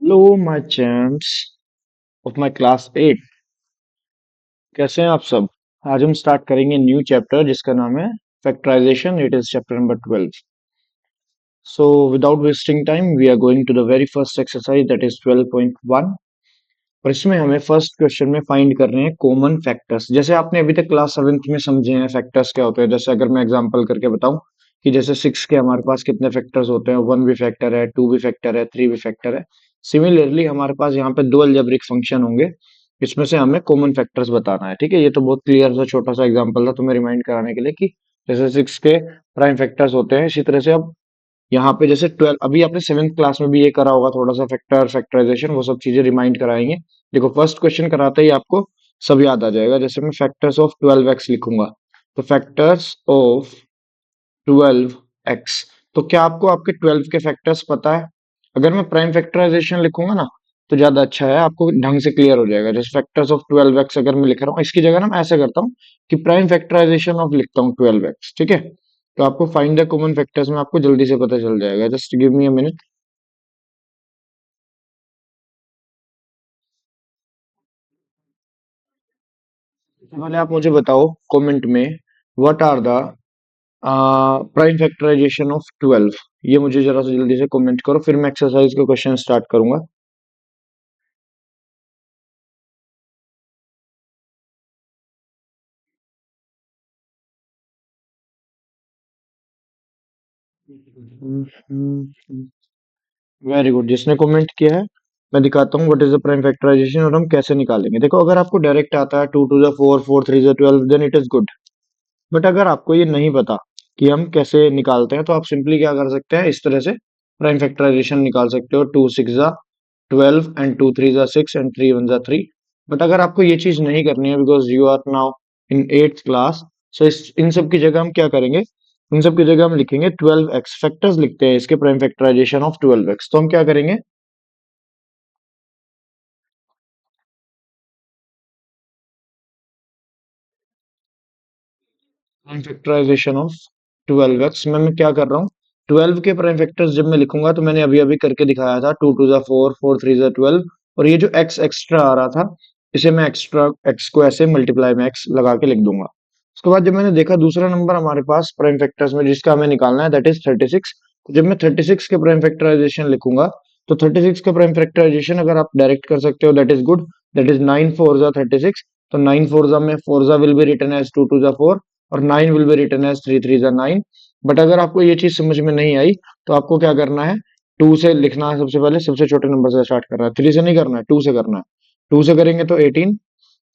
Hello my champs of my class 8। कैसे हैं आप सब। आज हम स्टार्ट करेंगे न्यू चैप्टर जिसका नाम है factorisation. It is chapter number 12। So without wasting time we are going to the very first exercise that is 12.1। और इसमें हमें फर्स्ट क्वेश्चन में फाइंड करने हैं कॉमन फैक्टर्स। जैसे आपने अभी तक क्लास 7th में समझे हैं फैक्टर्स क्या होते हैं। जैसे अगर मैं एग्जांपल करके बताऊं कि जैसे 6 के हमारे पास कितने फैक्टर्स होते हैं, 1 भी फैक्टर है, 2 भी फैक्टर है, 3 भी फैक्टर है। सिमिलरली हमारे पास यहाँ पे दो अलजेब्रिक फंक्शन होंगे, इसमें से हमें कॉमन फैक्टर्स बताना है। ठीक है, ये तो बहुत क्लियर सा छोटा सा एग्जांपल था तुम्हें रिमाइंड कराने के लिए कि जैसे 6 के प्राइम फैक्टर्स होते हैं, इसी तरह से अब यहाँ पे जैसे 12, अभी आपने 7th क्लास में भी ये करा होगा, थोड़ा सा फैक्टराइजेशन, वो सब चीजें रिमाइंड कराएंगे। देखो फर्स्ट क्वेश्चन कराते ही आपको सब याद आ जाएगा। जैसे मैं फैक्टर्स ऑफ 12x लिखूंगा, तो फैक्टर्स ऑफ 12x, तो क्या आपको आपके 12 के फैक्टर्स पता है? अगर मैं प्राइम फैक्टराइजेशन लिखूंगा ना तो ज्यादा अच्छा है, आपको ढंग से क्लियर हो जाएगा। जैसे फैक्टर्स ऑफ 12x अगर मैं लिख रहा हूँ, इसकी जगह ना मैं ऐसे करता हूँ कि प्राइम फैक्टराइजेशन ऑफ लिखता हूँ 12x। ठीक है, तो आपको फाइंड द कॉमन फैक्टर्स में आपको जल्दी से पता चल जाएगा। Just give me a minute. पहले आप मुझे बताओ कमेंट में, what are the prime factorisation of 12। ये मुझे जरा सा जल्दी से कमेंट करो, फिर मैं एक्सरसाइज का क्वेश्चन स्टार्ट करूंगा। वेरी गुड, जिसने कमेंट किया है मैं दिखाता हूँ what is the prime factorisation और हम कैसे निकालेंगे। देखो अगर आपको डायरेक्ट आता है 2 टू द 4, 4 3 ज 12, then it is good. But अगर आपको ये नहीं पता कि हम कैसे निकालते हैं, तो आप सिंपली क्या कर सकते हैं, इस तरह से प्राइम फैक्टराइजेशन निकाल सकते हो। 2 6 जा 12 एंड 2 3 जा 6 एंड 3 1 जा 3। बट अगर आपको ये चीज नहीं करनी है because you are now in 8th class, so इन सब की जगह हम क्या करेंगे, इन सब की जगह हम लिखेंगे 12x। फैक्टर्स लिखते हैं इसके, प्राइम फैक्टराइजेशन ऑफ 12x। तो हम क्या करेंगे, प्राइम फैक्टराइजेशन ऑफ 12x में मैं क्या कर रहा हूँ, 12 के प्राइम फैक्टर्स जब मैं लिखूंगा तो मैंने अभी अभी करके दिखाया था, 2 टू ज़ा 4, 4 3 ज़ा 12। और ये जो x एक्स्ट्रा आ रहा था, इसे मैं एक्स्ट्रा x को ऐसे मल्टीप्लाई में x लगा के लिख दूंगा। उसके बाद जब मैंने देखा दूसरा नंबर हमारे पास प्राइम फैक्टर्स में जिसका हमें निकालना है, दैट इज 36। तो जब मैं 36 के प्राइम फैक्टराइजेशन लिखूंगा, तो 36 का प्राइम फैक्टराइजेशन अगर आप डायरेक्ट कर सकते हो that is good. That is 9 4 ज़ा 36। तो 9 4 ज़ा में 4 ज़ा विल बी रिटन एज 2 2 ज़ा 4, और 9 विल बी रिटन एज 3 3 ज़ा 9। बट अगर आपको ये चीज समझ में नहीं आई, तो आपको क्या करना है, 2 से लिखना है। सबसे पहले सबसे छोटे नंबर से स्टार्ट करना है, 3 से नहीं करना है, 2 से करना है। 2 से करेंगे तो 18,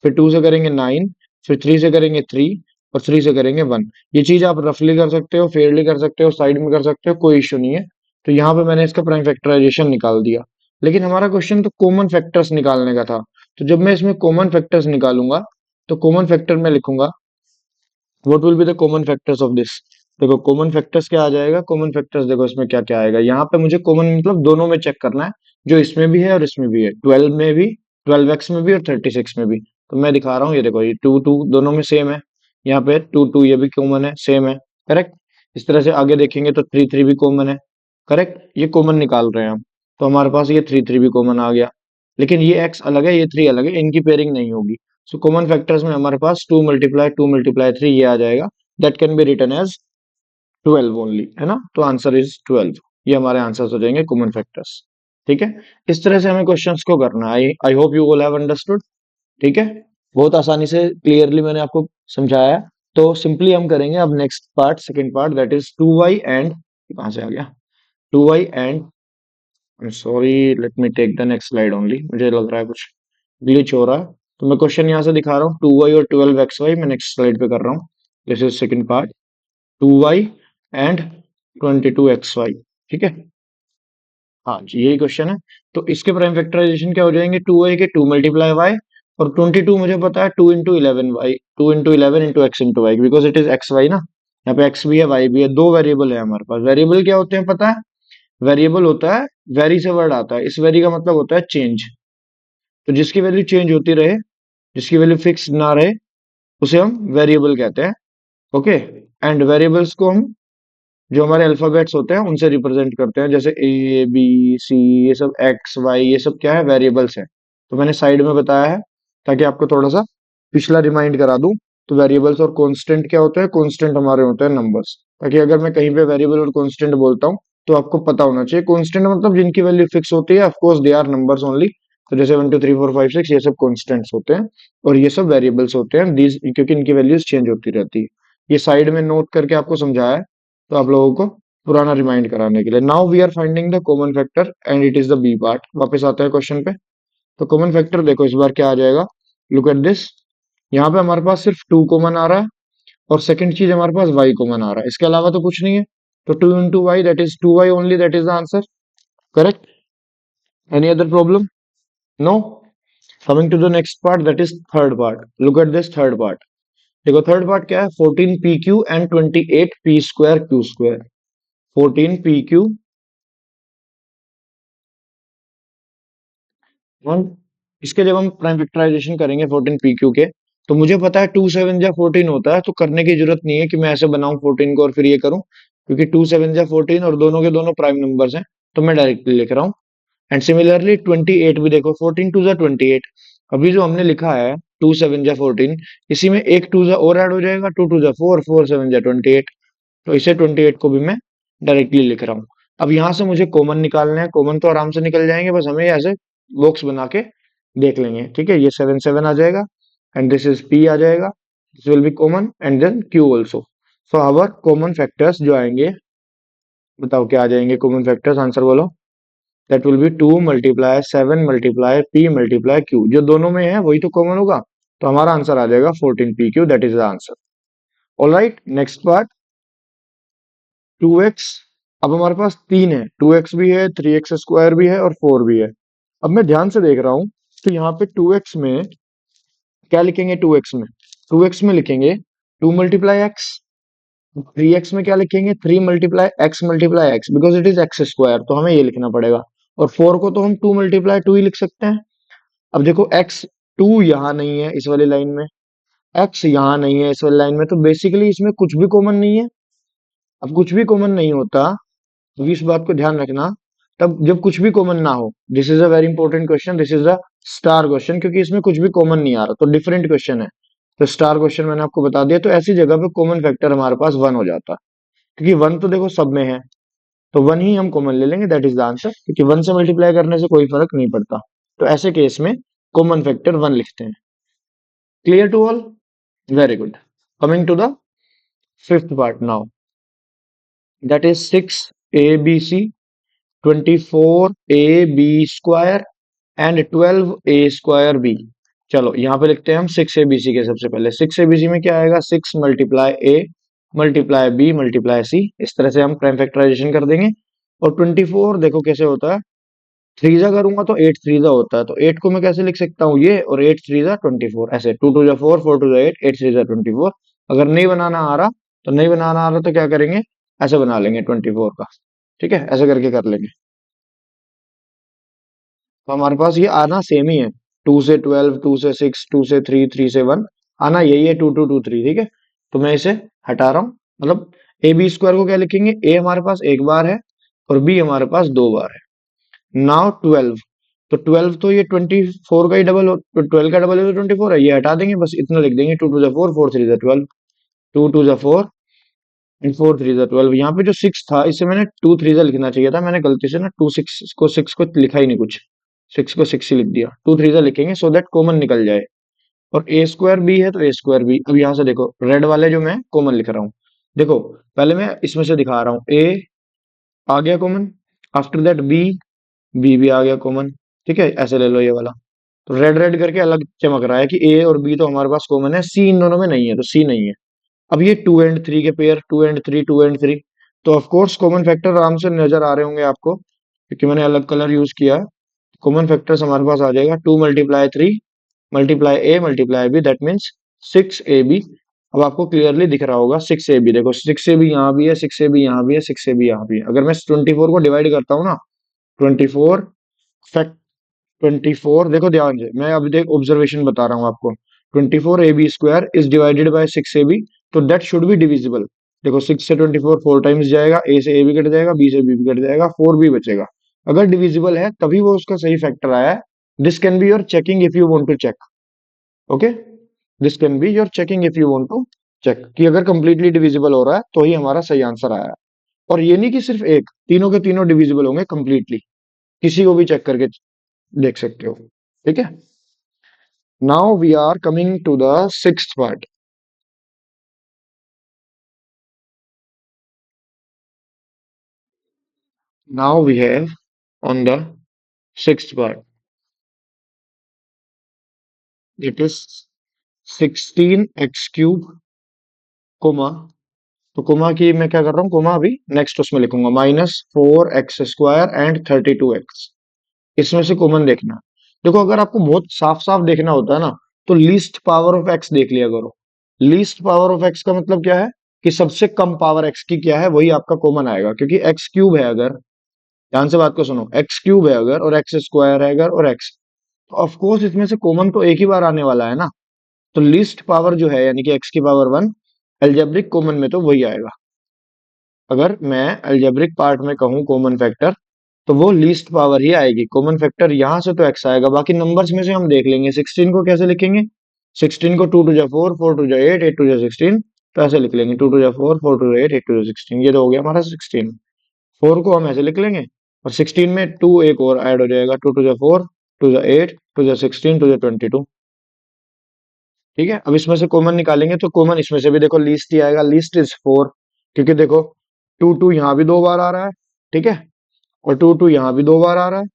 फिर 2 से करेंगे 9, फिर 3 से करेंगे 3, और 3 से करेंगे 1। ये चीज आप रफली कर सकते हो, फेयरली कर सकते हो, साइड में कर सकते हो, कोई इश्यू नहीं है। तो यहाँ पे मैंने इसका प्राइम फैक्टराइजेशन निकाल दिया। लेकिन हमारा क्वेश्चन तो कॉमन फैक्टर्स निकालने का था। तो जब मैं इसमें कॉमन फैक्टर्स निकालूंगा, तो कॉमन फैक्टर में लिखूंगा what will be the common factors of this. देखो कॉमन फैक्टर्स क्या आ जाएगा, कॉमन फैक्टर्स देखो इसमें क्या क्या आएगा। यहाँ पे मुझे कॉमन मतलब दोनों में चेक करना है, जो इसमें भी है और इसमें भी है, 12 में भी, 12x में भी और 36 में भी। तो मैं दिखा रहा हूँ, ये देखो ये 2 2 दोनों में सेम है। यहाँ पे 2 2 ये भी कॉमन है, सेम है, करेक्ट। इस तरह से आगे देखेंगे तो 3 3 भी कॉमन है, करेक्ट। ये कॉमन निकाल रहे हैं हम, तो हमारे पास ये 3 3 भी कॉमन आ गया। लेकिन ये x अलग है, ये 3 अलग है, इनकी पेयरिंग नहीं होगी। सो कॉमन फैक्टर्स में हमारे पास 2 मल्टीप्लाई 3 ये आ जाएगा। That can be written as 12 only, है ना। तो आंसर इज 12। ये हमारे आंसर्स हो जाएंगे कॉमन फैक्टर्स। ठीक है, इस तरह से हमें क्वेश्चंस को करना है। I I hope you all have understood. ठीक है, बहुत आसानी से क्लियरली मैंने आपको समझाया है। तो सिंपली हम करेंगे अब next part, second part, that is 2y and, कहां से आ गया, 2y and, sorry let me take the next slide only, मुझे लग रहा है कुछ ग्लिच हो रहा है। तो मैं क्वेश्चन यहाँ से दिखा रहा हूँ, 2y और 12xy मैं नेक्स्ट स्लाइड पे कर रहा हूँ। This is second part, 2y and 22xy। ठीक है, हाँ जी यही क्वेश्चन है। तो इसके प्राइम फैक्टराइजेशन क्या हो जाएंगे, 2y के 2 मल्टीप्लाई y, और 22 मुझे पता है 2 into 11y, 2 into 11 into x into y, because it is x y ना। यहाँ पे एक्स भी है वाई भी है, दो वेरिएबल है हमारे पास। वेरिएबल क्या होते हैं पता है, वेरिएबल होता है, वेरी से वर्ड आता है, इस वेरी का मतलब होता है चेंज। तो जिसकी वैल्यू चेंज होती रहे, जिसकी वैल्यू फिक्स ना रहे, उसे हम वेरिएबल कहते हैं। ओके, एंड वेरिएबल्स को हम जो हमारे अल्फाबेट्स होते हैं उनसे रिप्रेजेंट करते हैं, जैसे ए बी सी, ये सब एक्स वाई, ये सब क्या है, वेरिएबल्स हैं। तो मैंने साइड में बताया है ताकि आपको थोड़ा सा पिछला रिमाइंड करा दूं। तो वेरिएबल्स और कांस्टेंट क्या होता है, कांस्टेंट हमारे होते हैं नंबर्स, ताकि अगर मैं कहीं पे वेरिएबल और कांस्टेंट बोलता हूँ तो आपको पता होना चाहिए। कांस्टेंट मतलब जिनकी वैल्यू फिक्स होती है, of course they are numbers only. तो जैसे 1 2 3 4 5 6 ये सब कॉन्स्टेंट्स होते हैं, और ये सब वेरिएबल्स होते हैं दीज, क्योंकि इनकी वैल्यूज चेंज होती रहती है। ये साइड में नोट करके आपको समझाया है, तो आप लोगों को पुराना रिमाइंड कराने के लिए। Now we are finding the common factor and it is the B part. वापस आते हैं क्वेश्चन पे। तो कॉमन फैक्टर देखो इस बार क्या आ जाएगा, लुक एट दिस। यहाँ पे हमारे पास सिर्फ 2 कॉमन आ रहा है, और सेकंड चीज हमारे पास y कॉमन आ रहा है, इसके अलावा तो कुछ नहीं है। तो 2 into y that is 2y only, that is the answer. Correct? Any other problem? No? Coming to the next part, that is third part. Look at this third part. देखो थर्ड पार्ट क्या है, 14 p q and 28 p square q square. 14 p q, हम इसके जब हम prime factorisation करेंगे 14 p Q के, तो मुझे पता है 2 7 जा 14 होता है, तो करने की जरूरत नहीं है कि मैं ऐसे बनाऊं 14 को और फिर ये करूं, क्योंकि 2 7 जा 14 और दोनों के दोनों प्राइम नंबर्स हैं। तो मैं डायरेक्टली लिख रहा हूँ। एंड सिमिलरली 28 भी देखो, 14 टू जा 28। अभी जो हमने लिखा है 2 7 जा 14, इसी में एक 2 जा और ऐड हो जाएगा, 2 2 जा 4, 4 7 जा 28। तो इसे 28 को भी मैं डायरेक्टली लिख रहा हूँ। अब यहाँ से मुझे कॉमन निकालना है, कॉमन तो आराम से निकल जाएंगे, बस हमें ऐसे बॉक्स बना के देख लेंगे। ठीक है, ये 7 7 आ जाएगा, एंड दिस इज पी आ जाएगा, this will be common, and then q also. So our common factors जो आएंगे, बताओ क्या आ जाएंगे कॉमन फैक्टर्स, आंसर बोलो। That will be 2 multiply 7 multiply p multiply q, जो दोनों में है वही तो कॉमन होगा। तो हमारा आंसर आ जाएगा 14 p Q, that is the answer. Alright, next part, 2x। अब हमारे पास तीन है, 2x भी है, 3x स्क्वायर भी है, और 4 भी है। अब मैं ध्यान से देख रहा हूं, तो यहाँ पे 2x में क्या लिखेंगे, 2x में, 2x में लिखेंगे 2 मल्टीप्लाई एक्स। 3x में क्या लिखेंगे, 3 multiply x, because it is x square, तो हमें ये लिखना पड़ेगा। और 4 को तो हम 2 मल्टीप्लाई 2 ही लिख सकते हैं। अब देखो एक्स 2 यहाँ नहीं है इस वाली लाइन में, एक्स यहाँ नहीं है इस वाली लाइन में, तो बेसिकली इसमें कुछ भी कॉमन नहीं है। अब कुछ भी कॉमन नहीं होता, तो इस बात को ध्यान रखना, तब जब कुछ भी कॉमन ना हो, this is a very important question, this is a star question, क्योंकि इसमें कुछ भी कॉमन नहीं आ रहा, तो डिफरेंट क्वेश्चन है। तो स्टार क्वेश्चन मैंने आपको बता दिया, तो ऐसी जगह पे कॉमन फैक्टर हमारे पास 1 हो जाता, क्योंकि 1 तो देखो सब में है, तो 1 ही हम कॉमन ले लेंगे, दैट इज द आंसर, क्योंकि 1 से मल्टीप्लाई करने से कोई फर्क नहीं पड़ता। तो ऐसे केस में कॉमन फैक्टर 1 लिखते हैं। Clear to all? Very good. Coming to the fifth part now, that is 6 ABC, 24 AB² and 12 A²B। चलो यहाँ पे लिखते हैं हम 6 ABC के। सबसे पहले 6 ABC में क्या आएगा, 6 multiply A multiply B multiply C, इस तरह से हम प्राइम फैक्टराइजेशन कर देंगे। और 24 देखो कैसे होता है, 3 जा करूंगा तो 8 3 जा होता है, तो 8 को मैं कैसे लिख सकता हूँ, ये, और 8 3 जा 24, ऐसे 2 2 जा 4, 4 2 जा 8, 8 3 जा 24। अगर नहीं बनाना आ रहा, तो नहीं बनाना आ रहा तो क्या करेंगे, ऐसे बना लेंगे 24 का। ठीक है, ऐसे करके कर लेंगे। तो हमारे पास ये आना सेम ही है, 2 से 12, 2 से 6, 2 से 3, 3 से 1, आना यही है, 2 2 2 3। ठीक है, तो मैं इसे हटा रहा हूँ, मतलब AB² को क्या लिखेंगे, A हमारे पास एक बार है और B हमारे पास दो बार है। नाउ 12, तो 12 तो ये 24 का ही डबल हो, तो 12 का डबल है तो 24 है, ये हटा देंगे, बस इतना लिख देंगे, 2 2 जा 4, 4 3 जा 12, 2 2 जा 4 एंड 4 3 जा 12। यहाँ पे जो 6 था, इसे मैंने 2 3 जा लिखना चाहिए था, मैंने गलती से ना 2 6 को लिखा ही नहीं कुछ, 6 को 6 ही लिख दिया। 2 3 जा लिखेंगे सो दैट कॉमन निकल जाए। और A² B है तो A²B। अब यहाँ से देखो रेड वाले जो मैं कॉमन लिख रहा हूँ, देखो पहले मैं इसमें से दिखा रहा हूँ, A आ गया कॉमन, आफ्टर दैट B भी आ गया कॉमन। ठीक है, ऐसे ले लो ये वाला। तो रेड रेड करके अलग चमक रहा है कि A और B तो हमारे पास कॉमन है, C इन दोनों में नहीं है, तो C नहीं है। अब ये 2 एंड 3 के पेयर, 2 एंड 3, 2 एंड 3, तो ऑफ कोर्स कॉमन फैक्टर आराम से नजर आ रहे होंगे आपको, क्योंकि मैंने अलग कलर यूज किया है। कॉमन फैक्टर्स हमारे पास आ जाएगा 2 multiply 3 multiply A multiply B, that means 6AB। अब आपको क्लियरली दिख रहा होगा 6AB, देखो 6AB यहाँ भी है, 6AB यहाँ भी है, 6AB यहाँ भी है। अगर मैं 24 को डिवाइड करता हूँ ना, 24 फैक्ट 24, देखो ध्यान से, मैं अभी देख ऑब्जर्वेशन बता रहा हूँ आपको, 24 AB² is divided by 6 AB, तो दैट शुड बी डिविजिबल। देखो 6 से 24 फोर टाइम्स जाएगा, ए से ए भी कट जाएगा, बी से बी भी कट जाएगा, 4 भी बचेगा। अगर डिविजिबल है तभी वो उसका सही फैक्टर आया है। This can be your checking if you want to check. Okay, this can be your checking if you want to check कि अगर कंप्लीटली डिविजिबल हो रहा है तो ही हमारा सही आंसर आया है। और ये नहीं कि सिर्फ एक, तीनों के तीनों डिविजिबल होंगे कंप्लीटली, किसी को भी चेक करके देख सकते हो। ठीक है, now we are coming to the sixth part. Now we have on the sixth part, it is 16x cube comma, तो कोमा की मैं क्या कर रहा हूँ, कोमा अभी नेक्स्ट उसमें लिखूंगा, -4x² एंड 32x। इसमें से कॉमन देखना। देखो अगर आपको बहुत साफ साफ देखना होता है ना, तो लीस्ट पावर ऑफ एक्स देख लिया करो। लीस्ट पावर ऑफ एक्स का मतलब क्या है कि सबसे कम पावर एक्स की क्या है वही आपका कॉमन आएगा, क्योंकि एक्स क्यूब है अगर, ध्यान से बात को सुनो, एक्स क्यूब है अगर और एक्स स्क्वायर है अगर और एक्स, तो ऑफ कोर्स इसमें से कॉमन तो एक ही बार आने वाला है ना। तो लीस्ट पावर जो है यानी कि एक्स की पावर 1, एल्जेब्रिक कॉमन में तो वही आएगा। अगर मैं एल्जेब्रिक पार्ट में कहूँ कॉमन फैक्टर, तो वो लीस्ट पावर ही आएगी। कॉमन फैक्टर यहां से तो एक्स आएगा, बाकी नंबर्स में से हम देख लेंगे। 16 को कैसे लिखेंगे, 16 को 2 टू जा 4, 4 टू जा 8, 8 टू जा 16, तो ऐसे लिख लेंगे 2 टू जा 4, 4 टू जा 8, 8 टू जा 16, ये तो हो गया हमारा 16। 4 को हम ऐसे लिख लेंगे और 16 में 2 एक और ऐड हो जाएगा, 2 टू जा 4, 2 जा 8, 2 जा 16, 2 जा 22। ठीक है, अब इसमें से कॉमन निकालेंगे तो कॉमन इसमें से भी देखो लीस्ट ही आएगा, लीस्ट इज 4, क्योंकि देखो 2 2 यहाँ भी 2 बार आ रहा है, ठीक है, और 2 2 यहाँ भी 2 बार आ रहा है,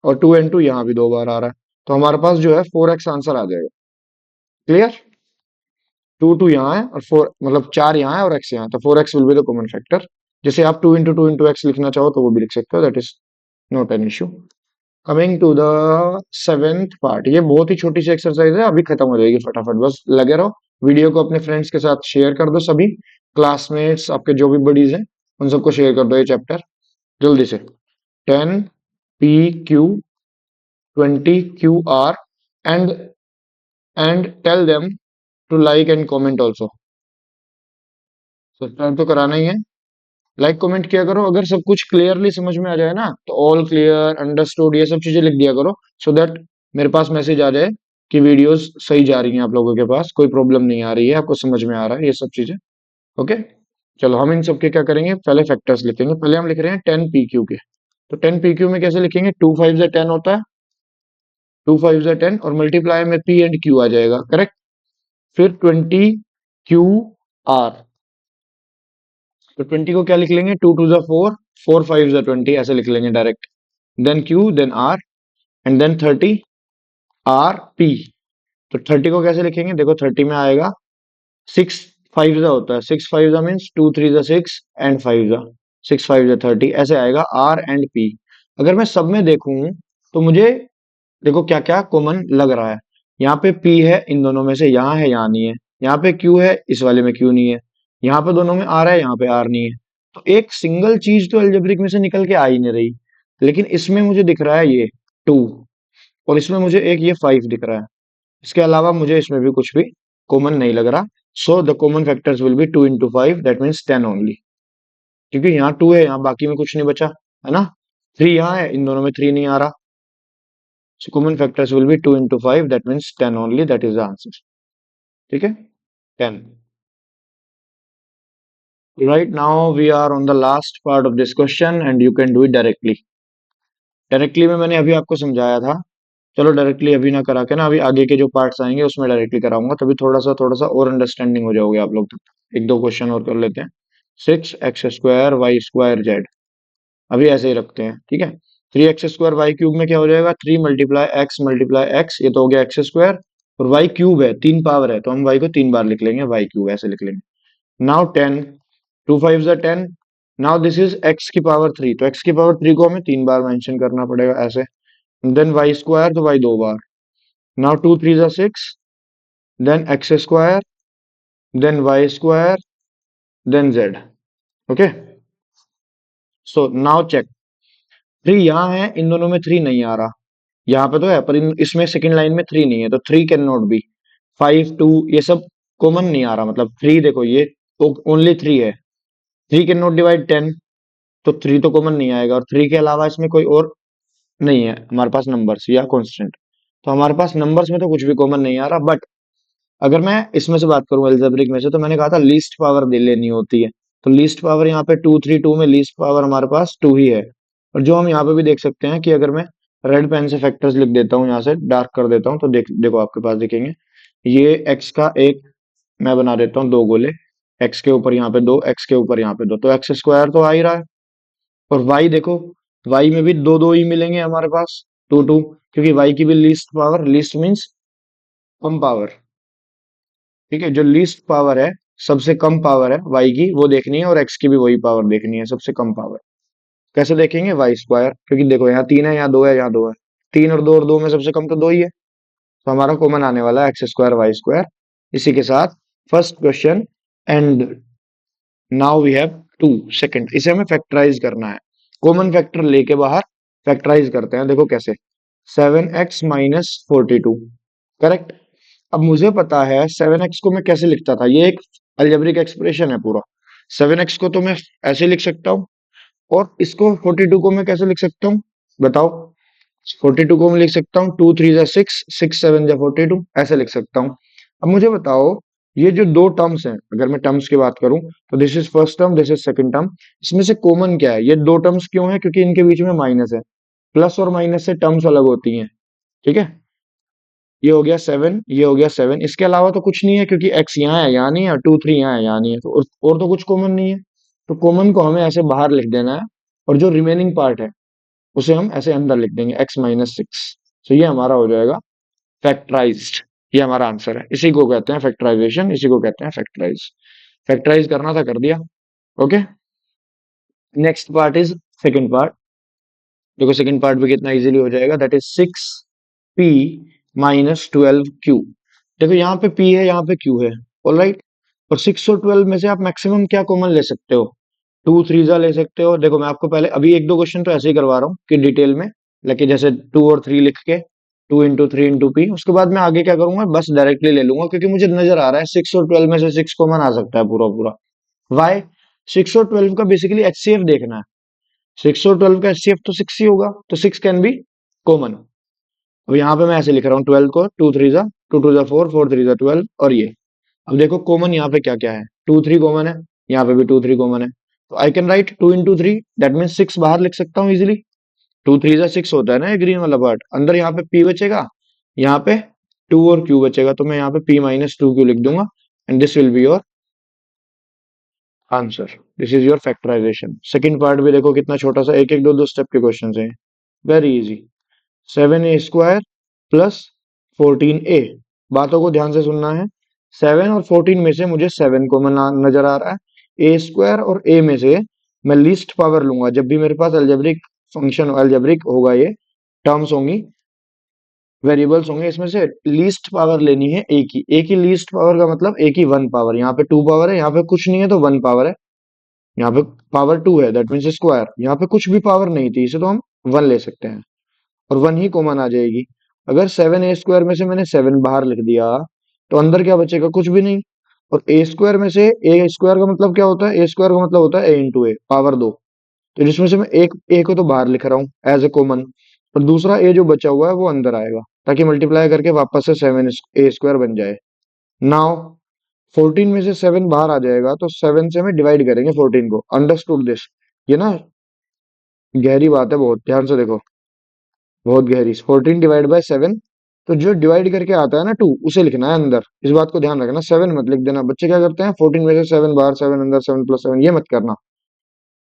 और 2 एंड 2 यहाँ भी 2 बार आ रहा है, तो हमारे पास जो है 4x आंसर आ जाएगा। क्लियर, 2 2 यहाँ है और 4 मतलब 4 यहाँ है और x यहाँ है, तो 4x will be the common factor. जैसे आप 2 into 2 into x लिखना चाहो तो वो भी लिख सकते हो, that is not an issue. Coming to the seventh part, ये बहुत ही छोटी सी एक्सरसाइज है, अभी खत्म हो जाएगी फटाफट, बस लगे रहो। वीडियो को अपने फ्रेंड्स के साथ शेयर कर दो, सभी क्लासमेट्स आपके जो भी बडीज हैं उन सबको शेयर कर दो ये चैप्टर जल्दी से। 10 p q 20 q r and tell them to like and comment also. Subscribe तो कराना ही है, लाइक कमेंट किया करो। अगर सब कुछ क्लियरली समझ में आ जाए ना तो ऑल क्लियर, अंडरस्टूड, ये सब चीजें लिख दिया करो, सो दैट मेरे पास मैसेज आ जाए कि वीडियोस सही जा रही हैं, आप लोगों के पास कोई प्रॉब्लम नहीं आ रही है, आपको समझ में आ रहा है ये सब चीजें। ओके, चलो हम इन सब के क्या करेंगे, पहले फैक्टर्स लिखेंगे। पहले हम लिख रहे हैं 10 pq के, तो 10 pq में कैसे लिखेंगे, 2 5 10 होता है, 2 5 10 और मल्टीप्लाई में p एंड q आ जाएगा, करेक्ट। फिर 20 q r, तो 20 को क्या लिख लेंगे, 2 2 जा 4, 4 5 जा 20, ऐसे लिख लेंगे direct. Then q then r and then 30 r p। तो 30 को कैसे लिखेंगे, देखो 30 में आएगा 6 5 जा होता है, 6 5 जा मीन्स 2 3 जा 6 एंड 5 जा 6 5 जा 30, ऐसे आएगा r एंड p। अगर मैं सब में देखूं तो मुझे देखो क्या क्या कॉमन लग रहा है। यहाँ पे p है इन दोनों में से, यहाँ है यहाँ नहीं है, यहाँ पे q है इस वाले में q नहीं है, यहाँ पे दोनों में r है यहाँ पे r नहीं है। तो एक सिंगल चीज तो एल्जेब्रिक में से निकल के आ ही नहीं रही, लेकिन इसमें मुझे दिख रहा है ये 2, और इसमें मुझे एक ये 5 दिख रहा है। इसके अलावा मुझे इसमें भी कुछ भी कॉमन नहीं लग रहा। So the common factors will be 2 into 5, that means 10 only, क्योंकि यहाँ 2 है यहाँ बाकी में कुछ नहीं बचा, है ना। 3 यहाँ है इन दोनों में 3 नहीं आ रहा, so common factors will be 2 into 5, that means 10 only, that is the answer। ठीक है, 10। Right now we are on the last part of this question and you can do it directly। Directly में मैंने अभी आपको समझाया था, चलो directly अभी ना करा के ना, अभी आगे के जो पार्ट्स आएंगे उसमें डायरेक्टली कराऊंगा, तभी थोड़ा सा और अंडरस्टैंडिंग हो जाओगे आप लोग तक। एक दो क्वेश्चन और कर लेते हैं। 6x² y² z, अभी ऐसे ही रखते हैं, ठीक है। 3x² y³ में क्या हो जाएगा, 3 × x ये तो हो गया x², और y³ है 3 पावर है तो हम y को 3 बार लिख लेंगे, y³ ऐसे लिख लेंगे। Now 10, 2 5 10, now this is x की पावर 3, तो x की पावर 3 को हमें 3 बार मेंशन करना पड़ेगा ऐसे। देन y² तो y 2 बार। Now 2 3 6, then x², then y², then z। Okay, so now check, 3 यहाँ है इन दोनों में 3 नहीं आ रहा, यहाँ पे तो है पर इसमें सेकंड लाइन में 3 नहीं है, तो 3 कैन नॉट बी। 5 2 ये सब कॉमन नहीं आ रहा, मतलब 3 देखो ये ओनली 3 है, 3 कैन नॉट डिवाइड 10, तो 3 तो कॉमन नहीं आएगा, और 3 के अलावा इसमें कोई और नहीं है हमारे पास नंबर्स या कांस्टेंट। तो हमारे पास नंबर्स में तो कुछ भी कॉमन नहीं आ रहा। बट अगर मैं इसमें से बात करूं एल्जेब्रिक में से, तो मैंने कहा था लीस्ट पावर दे लेनी होती है। तो लीस्ट पावर यहाँ पे 232 में लीस्ट पावर हमारे पास 2 ही है। और जो हम यहाँ पे भी देख सकते हैं कि अगर मैं रेड पेन से फैक्टर्स लिख देता हूँ, यहाँ से डार्क कर देता हूँ, तो देखो आपके पास दिखेंगे। ये एक्स का एक मैं बना देता हूँ दो गोले, एक्स के ऊपर यहाँ पे दो, एक्स के ऊपर यहाँ पे दो, तो एक्स स्क्वायर तो आ ही रहा है। और वाई देखो, वाई में भी दो दो ही मिलेंगे हमारे पास, टू टू, क्योंकि वाई की भी लीस्ट पावर, लीस्ट मीन्स कम पावर, ठीक है। जो लीस्ट पावर है, सबसे कम पावर है वाई की, वो देखनी है, और एक्स की भी वही पावर देखनी है, सबसे कम पावर। कैसे देखेंगे? वाई स्क्वायर, क्योंकि देखो यहाँ 3 है, यहाँ 2 है, यहाँ 2 है, 3 और 2 में सबसे कम तो 2 ही है। तो हमारा कॉमन आने वाला है एक्स स्क्वायर वाई स्क्वायर। इसी के साथ first question and now we have to second. इसे हमें फैक्टराइज करना है, कॉमन फैक्टर लेके बाहर फैक्टराइज करते हैं। देखो कैसे, 7x - 42, करेक्ट। अब मुझे पता है 7x को मैं कैसे लिखता था, ये एक अलजेब्रिक एक्सप्रेशन है पूरा। 7x को तो मैं ऐसे लिख सकता हूँ, और इसको 42 को मैं कैसे लिख सकता हूँ बताओ? 42 को मैं लिख सकता हूँ 2 3 जा 6, 6 7 जा 42, ऐसे लिख सकता हूँ। अब मुझे बताओ, ये जो दो टर्म्स हैं, अगर मैं टर्म्स की बात करूं, तो this is first term, this is second term, इसमें से कॉमन क्या है? ये दो टर्म्स क्यों है? क्योंकि इनके बीच में माइनस है। प्लस और माइनस से टर्म्स अलग होती हैं, ठीक है। ये हो गया 7, ये हो गया 7, इसके अलावा तो कुछ नहीं है, क्योंकि x यहाँ है, यहाँ नहीं है, 2 3 यहाँ है, यहाँ नहीं है, तो और तो कुछ कॉमन नहीं है। तो कॉमन को हमें ऐसे बाहर लिख देना है, और जो रिमेनिंग पार्ट है उसे हम ऐसे अंदर लिख देंगे, x - 6। तो ये हमारा हो जाएगा फैक्टराइज्ड। ये हमारा आंसर है, इसी को कहते हैं फैक्टराइजेशन, इसी को कहते हैं फैक्टराइज। फैक्टराइज करना था, कर दिया। Okay, next part is second part. देखो सेकंड पार्ट भी कितना इजीली हो जाएगा, दैट इज 6p - 12q। देखो यहाँ पे p है, यहाँ पे q है, ऑलराइट। और 6 और 12 में से आप मैक्सिमम क्या कॉमन ले सकते हो? 2 3 जा ले सकते हो। देखो मैं आपको पहले अभी एक दो क्वेश्चन तो ऐसे ही करवा रहा हूँ कि डिटेल में, लेकिन जैसे 2 और 3 लिख के, 2 × 3 × p, उसके बाद मैं आगे क्या करूंगा, बस डायरेक्टली ले लूंगा, क्योंकि मुझे नजर आ रहा है 6 और 12 में से 6 कॉमन आ सकता है पूरा पूरा। वाई? 6 और 12 का बेसिकली एचसीएफ देखना है। 6 और 12 का एचसीएफ तो 6 ही होगा, तो 6 कैन बी कॉमन। अब यहाँ पे मैं ऐसे लिख रहा हूँ 12 को, 2 3 जा, 2 2 जा 4, 4 3 जा 12, और ये। अब देखो कॉमन यहाँ पे क्या क्या है, 2 3 कॉमन है, यहाँ पे भी 2 3 कॉमन है, तो I can write 2 × 3, that mean 6 बाहर लिख सकता हूँ इजिली। 2 3 जा 6 होता है ना, ये ग्रीन वाला पार्ट। अंदर यहाँ पे p बचेगा, यहाँ पे 2 और q बचेगा, तो मैं यहाँ पे p - 2q लिख दूंगा, and this will be your answer. This is your factorisation. Second part भी देखो कितना छोटा सा, एक एक दो दो स्टेप के क्वेश्चन हैं, वेरी इजी। 7a² + 14a। बातों को ध्यान से सुनना है। 7 और 14 में से मुझे 7 कॉमन नजर आ रहा है। a² और a में से मैं लीस्ट पावर लूंगा। जब भी मेरे पास अलजेब्रिक फंक्शन, अलजेब्रिक होगा, ये टर्म्स होंगी, वेरिएबल्स होंगे, इसमें से लीस्ट पावर लेनी है a की। a की लीस्ट पावर का मतलब a की 1 पावर। यहाँ पे 2 पावर है, यहाँ पे कुछ नहीं है तो 1 पावर है, यहाँ पे पावर 2 है, दैट मीन्स स्क्वायर। यहाँ पे कुछ भी पावर नहीं थी, इसे तो हम 1 ले सकते हैं, और 1 ही कॉमन आ जाएगी। अगर 7a² में से मैंने 7 बाहर लिख दिया, तो अंदर क्या बचेगा? कुछ भी नहीं। और a² में से, a² का मतलब क्या होता है? a² का मतलब होता है a × a, पावर 2। तो जिसमें से मैं एक a को तो बाहर लिख रहा हूँ एज ए कॉमन, और दूसरा a जो बचा हुआ है वो अंदर आएगा, ताकि मल्टीप्लाई करके वापस से 7a² बन जाए। नाउ 14 में से 7 बाहर आ जाएगा, तो 7 से हमें डिवाइड करेंगे 14 को। Understood this? ये ना गहरी बात है, बहुत ध्यान से देखो, बहुत गहरी। 14 डिवाइड बाय 7, तो जो डिवाइड करके आता है ना 2, उसे लिखना है अंदर। इस बात को ध्यान रखना, 7 मत लिख देना। बच्चे क्या करते हैं, 14 में से 7 बाहर, 7 अंदर, 7 + 7, ये मत करना।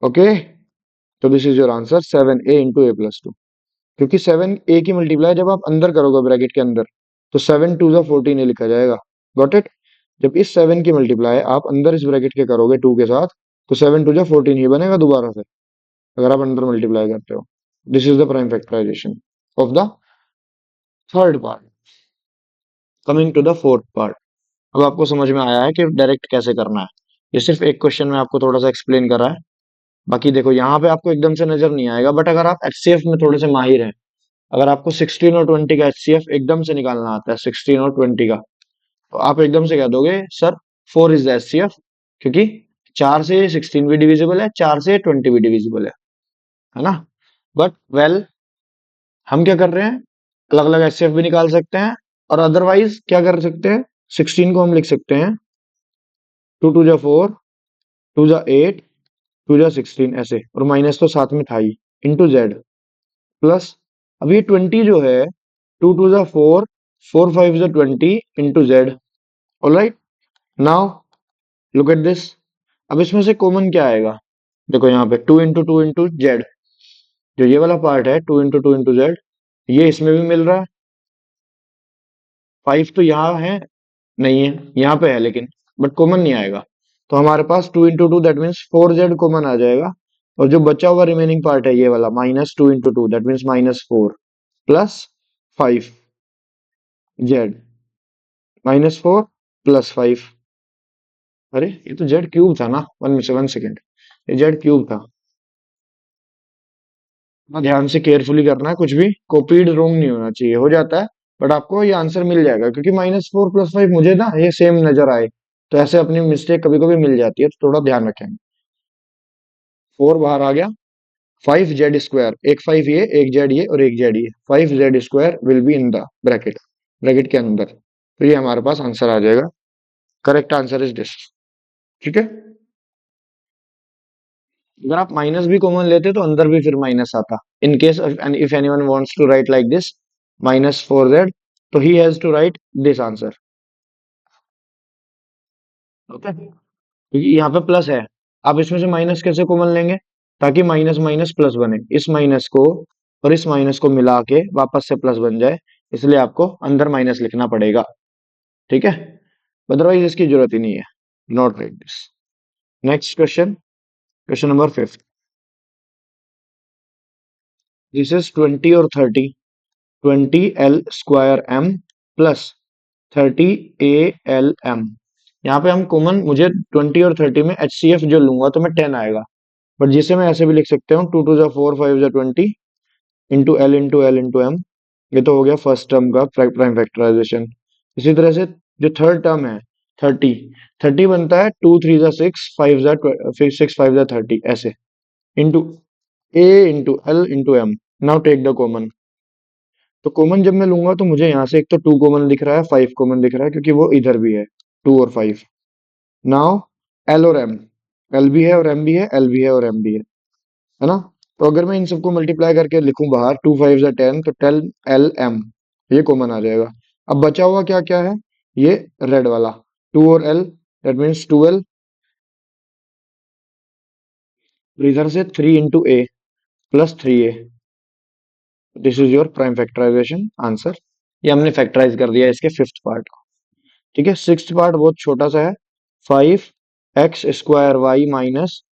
ओके, तो this is your answer, 7a × a + 2। क्योंकि 7a की मल्टीप्लाई जब आप अंदर करोगे ब्रैकेट के अंदर, तो 7 2 जा 14 लिखा जाएगा। Got it? जब इस 7 की मल्टीप्लाई आप अंदर इस ब्रैकेट के करोगे 2 के साथ, तो 7 2 जा 14 ही बनेगा दोबारा से, अगर आप अंदर मल्टीप्लाई करते हो। This is the prime factorisation of the third part. Coming to the fourth part. अब आपको समझ में आया है कि डायरेक्ट कैसे करना है। ये सिर्फ एक क्वेश्चन में आपको थोड़ा सा एक्सप्लेन करा है। बाकी देखो यहाँ पे आपको एकदम से नजर नहीं आएगा, बट अगर आप एचसीएफ में थोड़े से माहिर हैं, अगर आपको 16 और 20 का एचसीएफ एकदम से निकालना आता है, 16 और 20 का, तो आप एकदम से कह दोगे सर 4 इज द एचसीएफ, क्योंकि 4 से 16 भी डिविजिबल है, 4 से 20 भी डिविजिबल है ना। बट वेल हम क्या कर रहे हैं, अलग अलग एचसीएफ भी निकाल सकते हैं, और अदरवाइज क्या कर सकते हैं, 16 को हम लिख सकते हैं 2 टू जा 4, 2 जा 8, 2 जा 16 ऐसे, और माइनस तो साथ में था ही, इंटू जेड प्लस, अब ये 20 जो है 2 टू जा 4, 4 5 जा 20 into Z. Alright, now look at this. अब इसमें से कॉमन क्या आएगा, देखो यहाँ पे 2 जेड, जो ये वाला पार्ट है 2 जेड, ये इसमें भी मिल रहा है। 5 तो यहाँ है, नहीं है, यहाँ पे है लेकिन, बट कॉमन नहीं आएगा। तो हमारे पास 2 दैट मीन्स 4 जेड कॉमन आ जाएगा, और जो बचा हुआ रिमेनिंग पार्ट है ये वाला -2 that means -4 plus 5 Z, -4 plus 5। अरे ये तो जेड क्यूब था ना, 1 सेकेंड, ये जेड क्यूब था ना। ध्यान से केयरफुली करना है, कुछ भी कॉपीड रोंग नहीं होना चाहिए, हो जाता है, बट आपको ये आंसर मिल जाएगा, क्योंकि -4 प्लस 5 मुझे ना ये सेम नजर आए, तो ऐसे अपनी मिस्टेक कभी कभी मिल जाती है, तो थोड़ा ध्यान रखें। 4 बाहर आ गया, 5 जेड स्क्वायर, एक 5 ये, एक जेड ये, और एक जेड ये, 5 Z square will be in the bracket, bracket के अंदर, तो ये हमारे पास आंसर आ जाएगा। Correct answer is this. ठीक है, अगर आप माइनस भी कॉमन लेते तो अंदर भी फिर माइनस आता। In case if anyone wants to write like this -4 Z, तो he has to write this answer. Okay, क्योंकि यहाँ पे प्लस है, आप इसमें से माइनस कैसे कॉमन लेंगे, ताकि माइनस माइनस प्लस बने, इस माइनस को और इस माइनस को मिला के वापस से प्लस बन जाए, इसलिए आपको अंदर माइनस लिखना पड़ेगा। ठीक है, अदरवाइज इसकी जरूरत ही नहीं है। Not right this. Next question, question number 5। This is 20 और 30, 20l² m plus 30al m। यहाँ पे हम कॉमन, मुझे 20 और 30 में HCF जो लूंगा तो मैं 10 आएगा, बट जिसे मैं ऐसे भी लिख सकता हूँ 2 टू जा 4, 5 जा 20 इंटू एल एम। ये तो हो गया फर्स्ट टर्म का प्राइम फैक्टराइजेशन। इसी तरह से जो थर्ड टर्म है 30, 30 बनता है 2 3 जा 6, 5 जा 6 5 जा 30 ऐसे, into a into l into m. Now take the common. तो कॉमन जब मैं लूंगा तो मुझे यहाँ से एक तो 2 कॉमन दिख रहा है, 5 कॉमन दिख रहा है, क्योंकि वो इधर भी है 2 और 5। नाउ एल और एम, एल भी है और एम भी है, एल भी है और एम भी है ना। तो अगर मैं इन सबको मल्टीप्लाई करके लिखूं बाहर, 2 5 जा 10, तो 10l m, ये कॉमन आ जाएगा। अब बचा हुआ क्या क्या है, ये रेड वाला 2 और l, दैट मीन्स 12, इधर से 3 into a plus 3a। This is your prime factorisation answer. ये हमने फैक्टराइज कर दिया इसके फिफ्थ पार्ट को। ठीक है, सिक्स्थ पार्ट बहुत छोटा सा है, 5x² y माइनस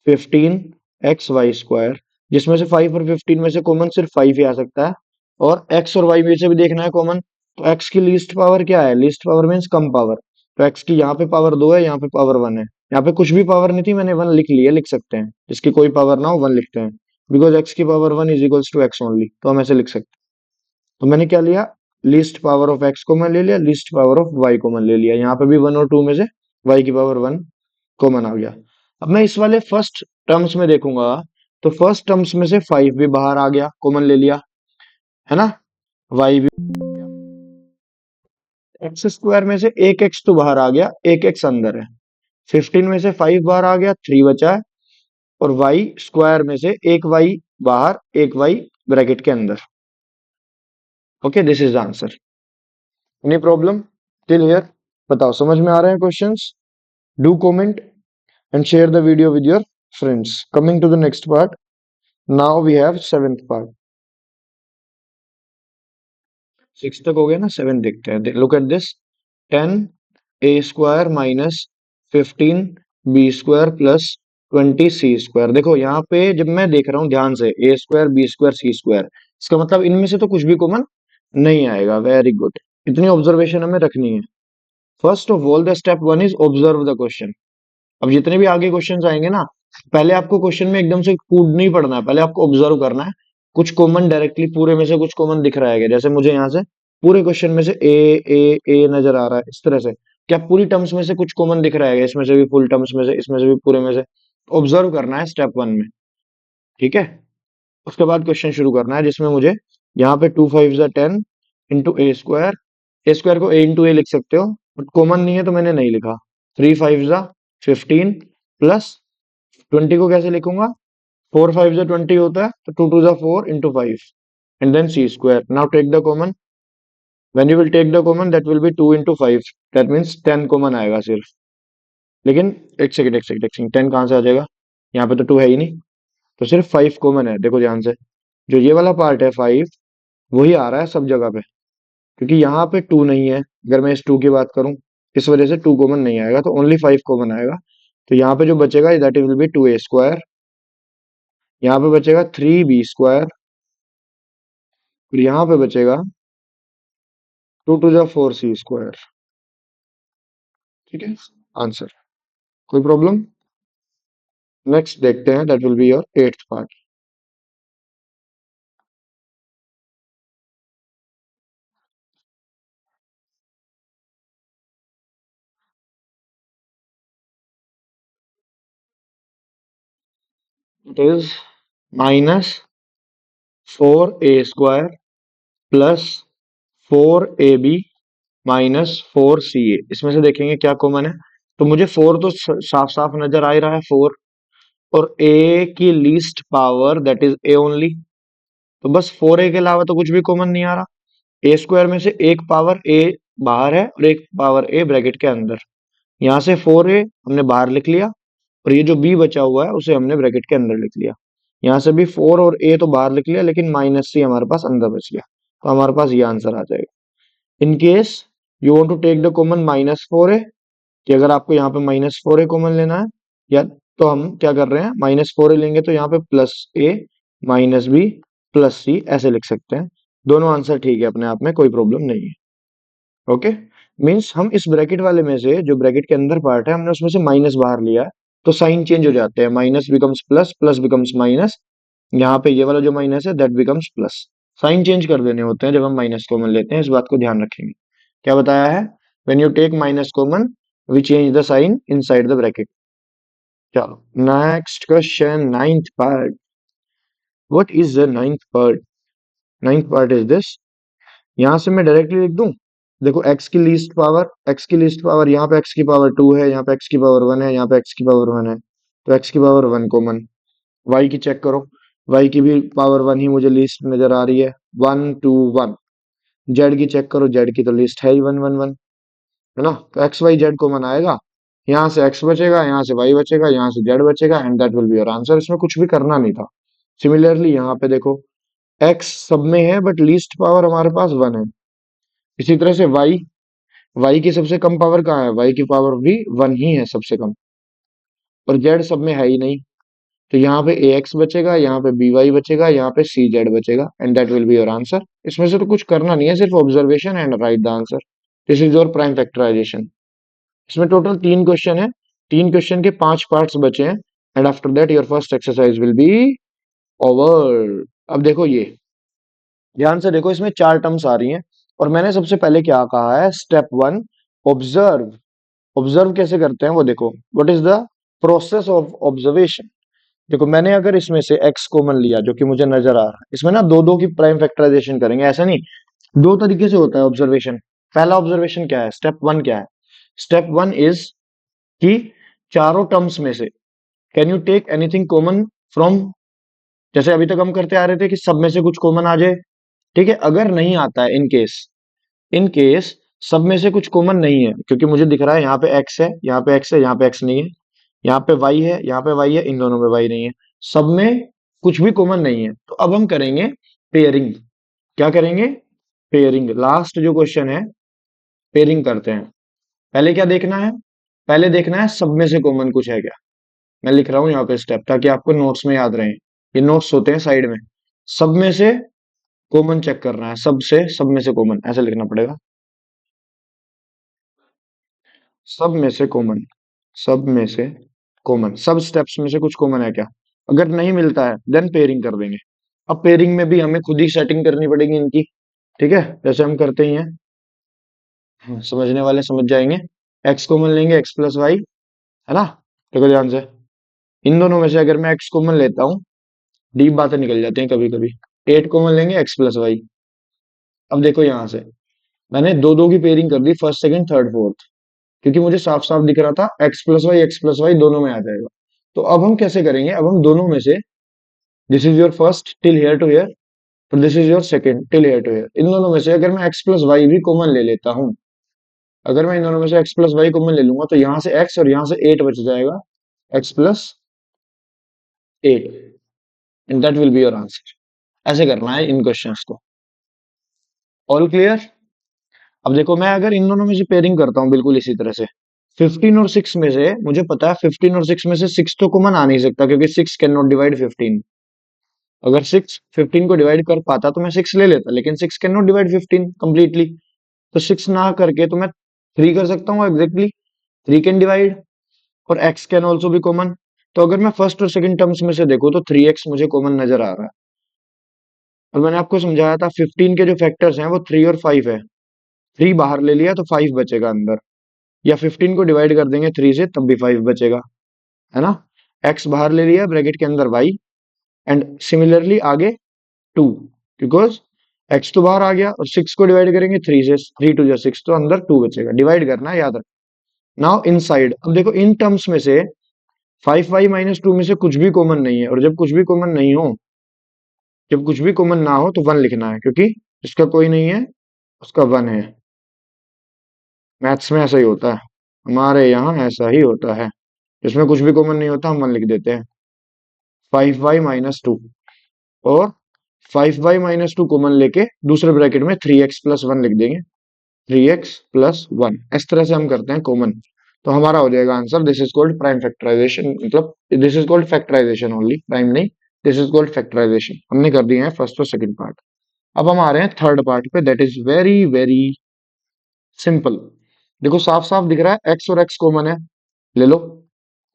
15xy², जिसमें से 5 और 15 में से कॉमन सिर्फ 5 ही आ सकता है, और x और y में से भी देखना है कॉमन। तो x की लीस्ट पावर क्या है, लीस्ट पावर मीन्स कम पावर, तो x की यहाँ पे पावर 2 है, यहाँ पे पावर 1 है, यहाँ पे कुछ भी पावर नहीं थी, मैंने 1 लिख लिया, लिख सकते हैं, जिसकी कोई पावर ना हो 1 लिखते हैं, बिकॉज x की power 1 is equals to x only, तो हम ऐसे लिख सकते हैं। तो मैंने क्या लिया, least power of x common ले लिया, least power of y common ले लिया, यहाँ पे भी 1 और 2 में से y की पावर 1 कॉमन आ गया। अब मैं इस वाले फर्स्ट टर्म्स में देखूंगा, तो फर्स्ट टर्म्स में से 5 भी बाहर आ गया, कॉमन ले लिया, है ना, y भी, x² में से एक x तो बाहर आ गया, एक x अंदर है, 15 में से 5 बाहर आ गया, 3 बचा है, और y² में से एक y बाहर, एक y ब्रैकेट के अंदर। Okay, this is the answer. Any problem till here, बताओ समझ में आ रहे हैं questions? Do comment and share the video with your friends. Coming to the next part, now we have seventh part. Six तक हो गया ना, सेवन देखते हैं। Look at this, 10a² minus 15b² plus 20c²। देखो यहाँ पे जब मैं देख रहा हूँ ध्यान से, a² b² c², इसका मतलब इनमें से तो कुछ भी कॉमन नहीं आएगा। वेरी गुड, इतनी ऑब्जर्वेशन हमें रखनी है। First of all the step 1 is observe the question. अब जितने भी आगे क्वेश्चंस आएंगे ना, पहले आपको क्वेश्चन में एकदम से कूद नहीं पड़ना है, पहले आपको ऑब्जर्व करना है। कुछ कॉमन डायरेक्टली पूरे में से कुछ कॉमन दिख रहा है, जैसे मुझे यहाँ से पूरे क्वेश्चन में से ए ए ए नजर आ रहा है, इस तरह से क्या पूरी टर्म्स में से कुछ कॉमन दिख रहा है? इसमें से भी, फुल टर्म्स में से, इसमें से भी, पूरे में से। ऑब्जर्व करना है स्टेप वन में। ठीक है। उसके बाद क्वेश्चन शुरू करना है जिसमें मुझे यहाँ पे 2 5 ज़ा 10 इंटू ए स्क्वायर को ए इंटू ए लिख सकते हो, बट कॉमन नहीं है तो मैंने नहीं लिखा। 3 5 ज़ा 15 प्लस 20 को कैसे लिखूंगा? 4 5 ज़ा 20 होता है, तो 2 2 ज़ा 4 into 5 and then c square. Now take the common. When you will take the common that will be 2 into 5, that means 10 common आएगा सिर्फ। लेकिन एक सेकंड 10 कहाँ से आ जाएगा? यहाँ पे तो 2 है ही नहीं, तो सिर्फ 5 कॉमन है। देखो ध्यान से, जो ये वाला पार्ट है 5, वही आ रहा है सब जगह पे, क्योंकि यहाँ पे 2 नहीं है। अगर मैं इस 2 की बात करूं, इस वजह से 2 कॉमन नहीं आएगा, तो ओनली 5 कॉमन आएगा। तो यहाँ पे जो बचेगा that will B 2a square. यहाँ पे बचेगा 3b स्क्वायर, फिर यहाँ पे बचेगा 2 2 ज़ा 4 c स्क्वायर। ठीक है, आंसर। कोई प्रॉब्लम? नेक्स्ट देखते हैं, that will be your 8th part. It is -4a square plus 4ab -4ca। इसमें से देखेंगे क्या कॉमन है। तो मुझे 4 तो साफ साफ नजर आ ही रहा है, 4। और ए की least power that is A only, तो बस 4a के अलावा तो कुछ भी कॉमन नहीं आ रहा। ए स्क्वायर में से एक पावर ए बाहर है और एक पावर ए ब्रैकेट के अंदर। यहाँ से 4a हमने बाहर लिख लिया, और ये जो बी बचा हुआ है उसे हमने ब्रैकेट के अंदर लिख लिया। यहाँ से भी 4 और ए तो बाहर लिख लिया, लेकिन -c हमारे पास अंदर बच गया, तो हमारे पास ये आंसर आ जाएगा। In case you want to take the common -4a, कि अगर आपको यहाँ पे -4a कॉमन लेना है, या तो हम क्या कर रहे हैं, -4a लेंगे तो यहाँ पे +a -b +c ऐसे लिख सकते हैं। दोनों आंसर ठीक है अपने आप में, कोई प्रॉब्लम नहीं है। ओके, मीन्स हम इस ब्रैकेट वाले में से, जो ब्रैकेट के अंदर पार्ट है, हमने उसमें से माइनस बाहर लिया है, तो साइन चेंज हो जाते हैं। Minus becomes plus, plus becomes minus. यहाँ पे ये वाला जो माइनस है that becomes plus. Sign change कर देने होते हैं जब हम माइनस कॉमन लेते हैं, इस बात को ध्यान रखेंगे। क्या बताया है? When you take minus common we change the sign inside the bracket. चलो next question, ninth part. What is the ninth part? Ninth part is this. यहाँ से मैं डायरेक्टली लिख दूं। देखो एक्स की लिस्ट पावर, यहाँ पे एक्स की पावर 2 है, यहाँ पे एक्स की पावर 1 है, यहाँ पे एक्स की पावर 1 है, तो एक्स की पावर 1 कॉमन। वाई की चेक करो, वाई की भी पावर 1 ही मुझे लिस्ट नजर आ रही है, 1 2 1। जेड की चेक करो, जेड की तो लिस्ट है ही 1 1 1, है ना? तो एक्स वाई जेड कॉमन आएगा। यहाँ से एक्स बचेगा, यहाँ से वाई बचेगा, यहाँ से जेड बचेगा, and that will be your answer. इसमें कुछ भी करना नहीं था। सिमिलरली यहाँ पे देखो, एक्स सब में है बट लीस्ट पावर हमारे पास 1 है। इसी तरह से वाई, वाई की सबसे कम पावर कहाँ है? वाई की पावर भी 1 ही है सबसे कम, और जेड सब में है ही नहीं। तो यहाँ पे ए एक्स बचेगा, यहाँ पे बी वाई बचेगा, यहाँ पे सी जेड बचेगा, and that will be your answer. इसमें से तो कुछ करना नहीं है, सिर्फ observation and write the answer. This is your prime factorisation. इसमें टोटल 3 क्वेश्चन है, 3 क्वेश्चन के 5 पार्ट्स बचे हैं, and after that your first exercise will be over. अब देखो ये, ध्यान से देखो, इसमें 4 टर्म्स आ रही हैं, और मैंने सबसे पहले क्या कहा है, स्टेप 1 ऑब्जर्व। ऑब्जर्व कैसे करते हैं वो देखो, what is the process of observation. देखो मैंने अगर इसमें से x कॉमन लिया, जो कि मुझे नजर आ रहा है, इसमें ना दो दो की प्राइम फैक्टराइजेशन करेंगे, ऐसा नहीं, 2 तरीके से होता है ऑब्जर्वेशन। पहला ऑब्जर्वेशन क्या है, स्टेप 1 क्या है? स्टेप 1 इज कि चारों टर्म्स में से can you take anything common from, जैसे अभी तक हम करते आ रहे थे कि सब में से कुछ कॉमन आ जाए। ठीक है, अगर नहीं आता है, इन केस सब में से कुछ कॉमन नहीं है, क्योंकि मुझे दिख रहा है यहाँ पे x है, यहाँ पे x है, यहाँ पे x नहीं है, यहाँ पे y है, यहाँ पे y है, इन दोनों में y नहीं है, सब में कुछ भी कॉमन नहीं है। तो अब हम करेंगे पेयरिंग। क्या करेंगे? पेयरिंग। लास्ट जो क्वेश्चन है, पेयरिंग करते हैं। पहले क्या देखना है? पहले देखना है सब में से कॉमन कुछ है क्या। मैं लिख रहा हूं यहाँ पे स्टेप, ताकि आपको नोट्स में याद रहे। ये नोट्स होते हैं साइड में। सब में से कॉमन चेक करना है, सब में से कॉमन ऐसे लिखना पड़ेगा। सब में से कॉमन, सब में से कॉमन, सब स्टेप्स में से कुछ कॉमन है क्या? अगर नहीं मिलता है देन पेयरिंग कर देंगे। अब पेयरिंग में भी हमें खुद ही सेटिंग करनी पड़ेगी इनकी। ठीक है, जैसे हम करते ही हैं, समझने वाले समझ जाएंगे। एक्स कॉमन लेंगे एक्स प्लस वाई, है ना। देखो ध्यान से, इन दोनों में से अगर मैं एक्स कॉमन लेता हूँ, डीप बातें निकल जाती हैं कभी कभी। 8 कॉमन लेंगे एक्स प्लस वाई। अब देखो यहां से मैंने दो दो की पेयरिंग कर दी, फर्स्ट सेकंड थर्ड फोर्थ, क्योंकि मुझे साफ साफ दिख रहा था एक्स प्लस वाई दोनों में आ जाएगा। तो अब हम कैसे करेंगे, अब हम दोनों में से, this is your first till here to here, तो this is your second till here to here, इन दोनों में से अगर मैं एक्स प्लस वाई भी कॉमन ले लेता हूं, अगर मैं इन दोनों में से एक्स प्लस वाई कॉमन ले लूंगा तो यहां से एक्स और यहां से 8 बच जाएगा, x plus 8, and that will be your answer. ऐसे करना है इन क्वेश्चंस को। All clear. अब देखो मैं अगर इन दोनों में से पेयरिंग करता हूँ बिल्कुल इसी तरह से, 15 और 6 में से मुझे पता है 15 और 6 में से 6 तो कॉमन आ नहीं सकता, क्योंकि 6 कैन नॉट डिवाइड 15। अगर 6 15 को डिवाइड कर पाता तो मैं 6 ले लेता, लेकिन 6 कैन नॉट डिवाइड 15 कंप्लीटली। तो 6 ना करके तो मैं 3 कर सकता हूँ एग्जैक्टली, 3 कैन डिवाइड, और x कैन ऑल्सो भी कॉमन। तो अगर मैं फर्स्ट और सेकंड टर्म्स में से देखूं तो 3x मुझे कॉमन नजर आ रहा है। और मैंने आपको समझाया था 15 के जो फैक्टर्स हैं वो 3 और 5 है, 3 बाहर ले लिया तो 5 बचेगा अंदर, या 15 को डिवाइड कर देंगे 3 से तब भी 5 बचेगा, है ना। x बाहर ले लिया ब्रैकेट के अंदर y, एंड सिमिलरली आगे 2, बिकॉज x तो बाहर आ गया, और 6 को डिवाइड करेंगे 3 से, 3 टू 6 तो अंदर 2 बचेगा, डिवाइड करना है याद रख। नाउ इन साइड, अब देखो इन टर्म्स में से 5y-2 में से कुछ भी कॉमन नहीं है, और जब कुछ भी कॉमन नहीं हो, जब कुछ भी कॉमन ना हो तो 1 लिखना है, क्योंकि इसका कोई नहीं है उसका 1 है। मैथ्स में ऐसा ही होता है, हमारे यहाँ ऐसा ही होता है, इसमें कुछ भी कॉमन नहीं होता हम 1 लिख देते हैं। 5y-2, और 5y-2 कॉमन लेके दूसरे ब्रैकेट में 3x प्लस 1 लिख देंगे, 3x प्लस 1, इस तरह से हम करते हैं कॉमन। तो हमारा हो जाएगा answer, this is called prime factorization, मतलब this is called factorization only, prime नहीं, दिस इज कॉल्ड फैक्टराइजेशन। हमने कर दिए हैं फर्स्ट और सेकंड पार्ट। अब हम आ रहे हैं थर्ड पार्ट पे, that is very very simple. देखो साफ साफ दिख रहा है एक्स और एक्स कॉमन है, ले लो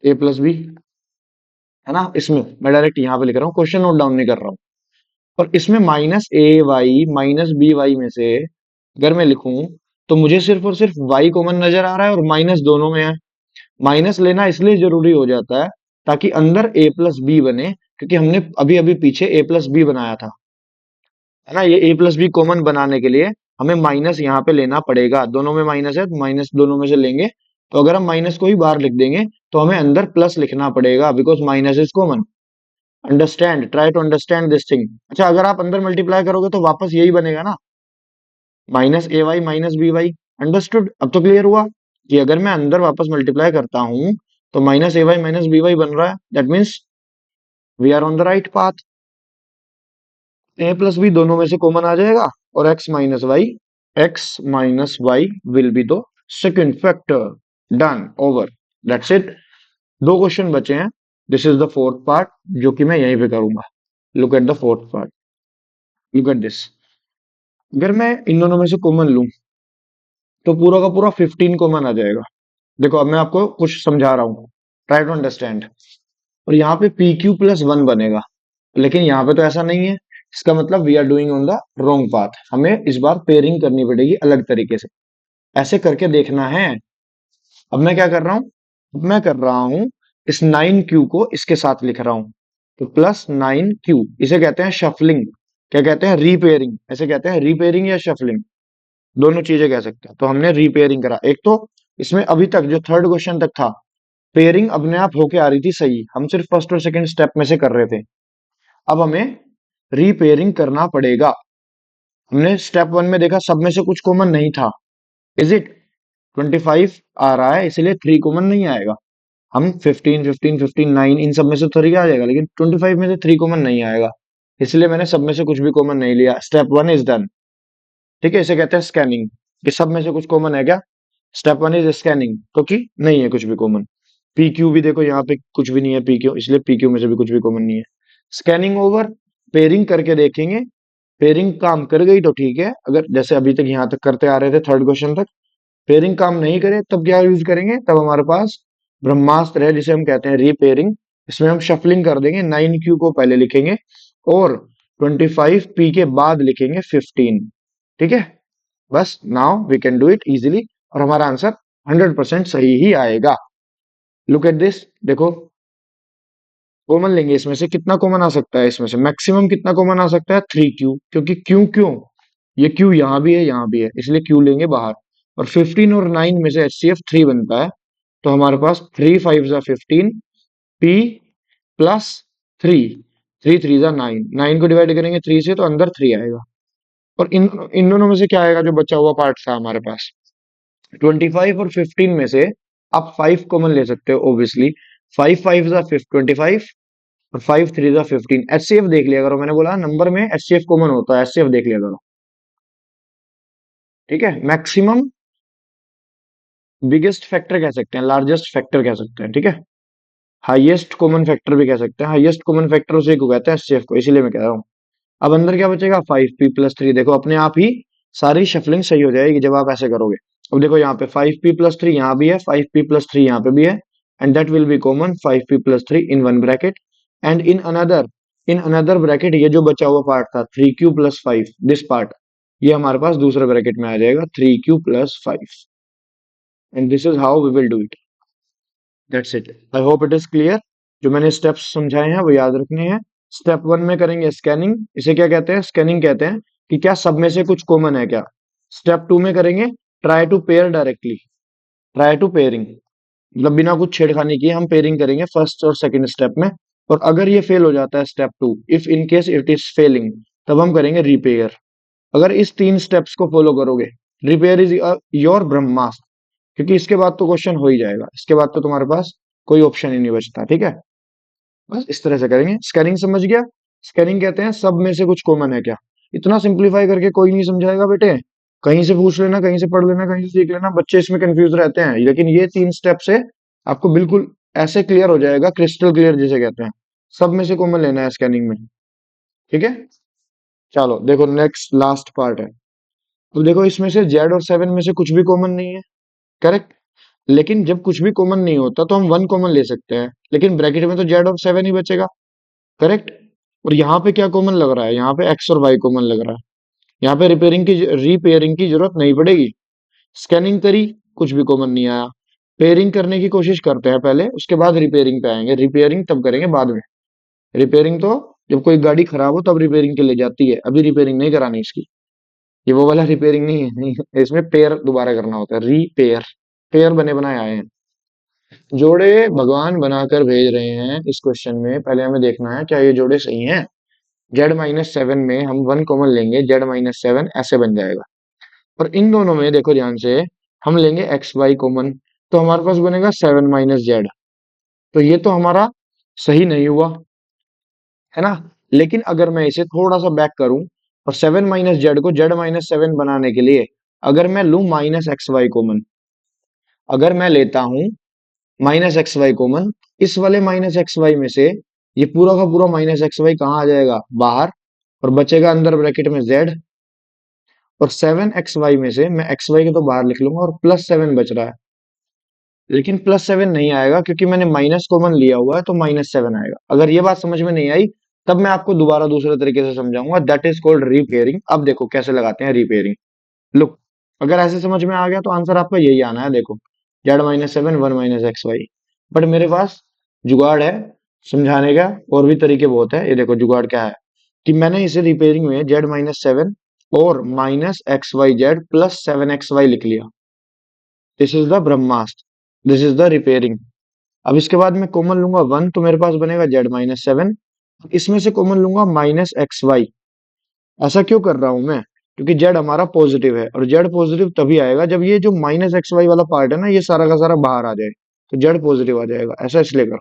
ए प्लस बी, है ना। इसमें मैं डायरेक्ट यहाँ पे लिख रहा हूँ, क्वेश्चन नोट डाउन नहीं कर रहा हूँ। और इसमें minus a y minus b Y में से अगर मैं लिखूं तो मुझे सिर्फ और सिर्फ वाई कॉमन नजर आ रहा है, और माइनस दोनों में है। माइनस लेना इसलिए जरूरी हो जाता है ताकि अंदर ए प्लस बी बने, क्योंकि हमने अभी अभी पीछे ए प्लस बी बनाया था, है ना। ये ए प्लस बी कॉमन बनाने के लिए हमें माइनस यहाँ पे लेना पड़ेगा, दोनों में माइनस है तो माइनस दोनों में से लेंगे। तो अगर हम माइनस को ही बाहर लिख देंगे तो हमें अंदर प्लस लिखना पड़ेगा, because minus is common. Understand, try to understand this thing. अच्छा अगर आप अंदर मल्टीप्लाई करोगे तो वापस यही बनेगा ना, minus a y minus b y. Understood, अब तो क्लियर हुआ कि अगर मैं अंदर वापस मल्टीप्लाई करता हूं तो minus a y minus b y बन रहा है, that means we are on the right path. A plus b दोनों में से कॉमन आ जाएगा, और x minus y will be the second factor. Done, over, that's it. दो क्वेश्चन बचे हैं, this is the fourth part जो कि मैं यहीं पे करूंगा। Look at the fourth part, look at this. अगर मैं इन दोनों में से कॉमन लूं तो पूरा का पूरा 15 कॉमन आ जाएगा। देखो अब मैं आपको कुछ समझा रहा हूँ, ट्राई टू अंडरस्टैंड। और यहाँ पे पी क्यू प्लस 1 बनेगा, लेकिन यहाँ पे तो ऐसा नहीं है, इसका मतलब we are doing on the wrong path. हमें इस बार पेयरिंग करनी पड़ेगी अलग तरीके से, ऐसे करके देखना है। अब मैं क्या कर रहा हूँ, अब मैं कर रहा हूँ इस 9q को इसके साथ लिख रहा हूँ, तो प्लस 9q, इसे कहते हैं शफलिंग। क्या कहते हैं, रीपेयरिंग, ऐसे कहते हैं रीपेयरिंग या शफलिंग, दोनों चीजें कह सकते हैं। तो हमने रीपेयरिंग करा। एक तो इसमें अभी तक जो थर्ड क्वेश्चन तक था, पेयरिंग अपने आप होके आ रही थी सही, हम सिर्फ फर्स्ट और सेकंड स्टेप में से कर रहे थे। अब हमें रीपेयरिंग करना पड़ेगा। हमने स्टेप 1 में देखा सब में से कुछ कॉमन नहीं था, इज इट। 25 आ रहा है इसलिए 3 कॉमन नहीं आएगा। हम 15 15 15 9 इन सब में से 3 आ जाएगा, लेकिन 25 में से 3 कॉमन नहीं आएगा, इसलिए मैंने सब में से कुछ भी कॉमन नहीं लिया। Step 1 is done. ठीक है, इसे कहते हैं स्कैनिंग, कि सब में से कुछ कॉमन है क्या। स्टेप 1 इज स्कैनिंग, क्योंकि नहीं है कुछ भी कॉमन। पी क्यू भी देखो यहाँ पे कुछ भी नहीं है पी क्यू, इसलिए पी क्यू में से भी कुछ भी कॉमन नहीं है। स्कैनिंग ओवर, पेयरिंग करके देखेंगे, पेयरिंग काम कर गई तो ठीक है, अगर जैसे अभी तक यहाँ तक करते आ रहे थे थर्ड क्वेश्चन तक, पेयरिंग काम नहीं करे तब क्या यूज करेंगे, तब हमारे पास ब्रह्मास्त्र है जिसे हम कहते हैं रीपेयरिंग। इसमें हम शफलिंग कर देंगे, 9q को पहले लिखेंगे और 25p के बाद लिखेंगे 15। ठीक है, बस now we can do it easily, और हमारा आंसर 100% सही ही आएगा। लुक एट दिस, देखो कॉमन लेंगे, इसमें से कितना कॉमन आ सकता है, इसमें से मैक्सिमम कितना कॉमन आ सकता है, 3Q, क्योंकि क्यू क्यों, ये Q यहाँ भी है यहाँ भी है, इसलिए Q लेंगे बाहर। और 15 और 9 में से HCF 3 बनता है, तो हमारे पास 3 5 जा 15, P प्लस 3, 3 3 जा 9, 9 को डिवाइड करेंगे 3 से तो अंदर 3 आएगा। और इन इन दोनों में से क्या आएगा, जो बचा हुआ पार्ट था हमारे पास, 25 और 15 में से आप 5 कॉमन ले सकते हो ऑब्वियसली। 5 5 जा 25 और 5 3 जा 15। एचसीएफ देख लिया करो, मैंने बोला नंबर में एचसीएफ कॉमन होता है, एचसीएफ देख लिया करो। ठीक है, मैक्सिमम बिगेस्ट फैक्टर कह सकते हैं, लार्जेस्ट फैक्टर कह सकते हैं, ठीक है, हाईएस्ट कॉमन फैक्टर भी कह सकते हैं, हाईएस्ट कॉमन फैक्टर उसी को कहते हैं एचसीएफ को, इसीलिए मैं कह रहा हूँ। अब अंदर क्या बचेगा, 5P+3, देखो अपने आप ही सारी शफलिंग सही हो जाएगी जब आप ऐसे करोगे। अब देखो यहाँ पे 5P+3 यहाँ भी है, 5P+3 यहाँ पे भी है, and that will be common 5P+3 in one bracket, and in another bracket ये जो बचा हुआ पार्ट था 3Q+5, दिस पार्ट, ये हमारे पास दूसरे ब्रैकेट में आ जाएगा 3Q+5, and this is how we will do it. That's it, I hope it is clear. जो मैंने स्टेप्स समझाए हैं वो याद रखने हैं। स्टेप 1 में करेंगे स्कैनिंग, इसे क्या कहते हैं, स्कैनिंग कहते हैं, कि क्या सब में से कुछ कॉमन है क्या। स्टेप 2 में करेंगे try to pair directly, try to pairing, मतलब बिना कुछ छेड़खानी किए हम पेयरिंग करेंगे फर्स्ट और सेकंड स्टेप में। और अगर ये फेल हो जाता है step 2, if in case it is failing, तब हम करेंगे रिपेयर। अगर इस 3 स्टेप्स को फॉलो करोगे, रिपेयर इज योर ब्रह्मास्त्र, क्योंकि इसके बाद तो क्वेश्चन हो ही जाएगा, इसके बाद तो तुम्हारे पास कोई ऑप्शन ही नहीं बचता, ठीक है। बस इस तरह से करेंगे। स्कैनिंग समझ गया, स्कैनिंग कहते हैं सब में से कुछ कॉमन है क्या। इतना सिंप्लीफाई करके कोई नहीं समझाएगा बेटे, कहीं से पूछ लेना, कहीं से पढ़ लेना, कहीं से सीख लेना, बच्चे इसमें कंफ्यूज रहते हैं, लेकिन ये 3 स्टेप से आपको बिल्कुल ऐसे क्लियर हो जाएगा, क्रिस्टल क्लियर जिसे कहते हैं, सब में से कॉमन लेना है स्कैनिंग में, ठीक है। चलो देखो नेक्स्ट लास्ट पार्ट है। अब देखो इसमें से जेड और 7 में से कुछ भी कॉमन नहीं है, करेक्ट। लेकिन जब कुछ भी कॉमन नहीं होता तो हम 1 कॉमन ले सकते हैं, लेकिन ब्रैकेट में तो जेड और 7 ही बचेगा, करेक्ट। और यहाँ पे क्या कॉमन लग रहा है, यहाँ पे एक्स और वाई कॉमन लग रहा है, यहाँ पे रिपेयरिंग की जरूरत नहीं पड़ेगी। स्कैनिंग करी, कुछ भी कॉमन नहीं आया, पेयरिंग करने की कोशिश करते हैं पहले, उसके बाद रिपेयरिंग पे आएंगे, रिपेयरिंग तब करेंगे बाद में। रिपेयरिंग तो जब कोई गाड़ी खराब हो तब रिपेयरिंग के लिए जाती है, अभी रिपेयरिंग नहीं करानी इसकी, ये वो वाला रिपेयरिंग नहीं है, नहीं, इसमें पेयर दोबारा करना होता है, रिपेयर। पेयर बने बनाए आए हैं, जोड़े भगवान बनाकर भेज रहे हैं इस क्वेश्चन में, पहले हमें देखना है क्या ये जोड़े सही हैं। Z-7 में हम 1 कॉमन लेंगे, Z-7 ऐसे बन जाएगा। और इन दोनों में देखो ध्यान से, हम लेंगे एक्स वाई कॉमन, तो हमारे पास बनेगा 7 - Z। तो ये तो हमारा सही नहीं हुआ, है ना। लेकिन अगर मैं इसे थोड़ा सा बैक करूं और 7 - Z को Z-7 बनाने के लिए अगर मैं लूं -XY कॉमन, अगर मैं लेता हूं -XY कॉमन, इस वाले -XY में से ये पूरा का पूरा -XY कहाँ आ जाएगा, बाहर, और बचेगा अंदर ब्रैकेट में Z। और 7XY में से मैं XY के तो बाहर लिख लूंगा और +7 बच रहा है, लेकिन +7 नहीं आएगा क्योंकि मैंने माइनस कॉमन लिया हुआ है, तो -7 आएगा। अगर ये बात समझ में नहीं आई तब मैं आपको दोबारा दूसरे तरीके से समझाऊंगा, दैट इज कॉल्ड रिपेयरिंग। अब देखो कैसे लगाते हैं रिपेयरिंग, लुक, अगर ऐसे समझ में आ गया तो आंसर आपका यही आना है, देखो Z-7 1 - XY। बट मेरे पास जुगाड़ है समझाने का, और भी तरीके बहुत है, ये देखो जुगाड़ क्या है, कि मैंने इसे रिपेयरिंग में Z-7 और -XYZ + 7XY लिख लिया, this is the Brahmastra, this is the repairing. अब इसके बाद मैं कॉमन लूंगा 1, तो मेरे पास बनेगा Z-7, इसमें से कॉमन लूंगा -XY। ऐसा क्यों कर रहा हूं मैं, क्योंकि जेड हमारा पॉजिटिव है, और जेड पॉजिटिव तभी आएगा जब ये जो -XY वाला पार्ट है ना, ये सारा का सारा बाहर आ जाए, तो जेड पॉजिटिव आ जाएगा, ऐसा इसलिए कर।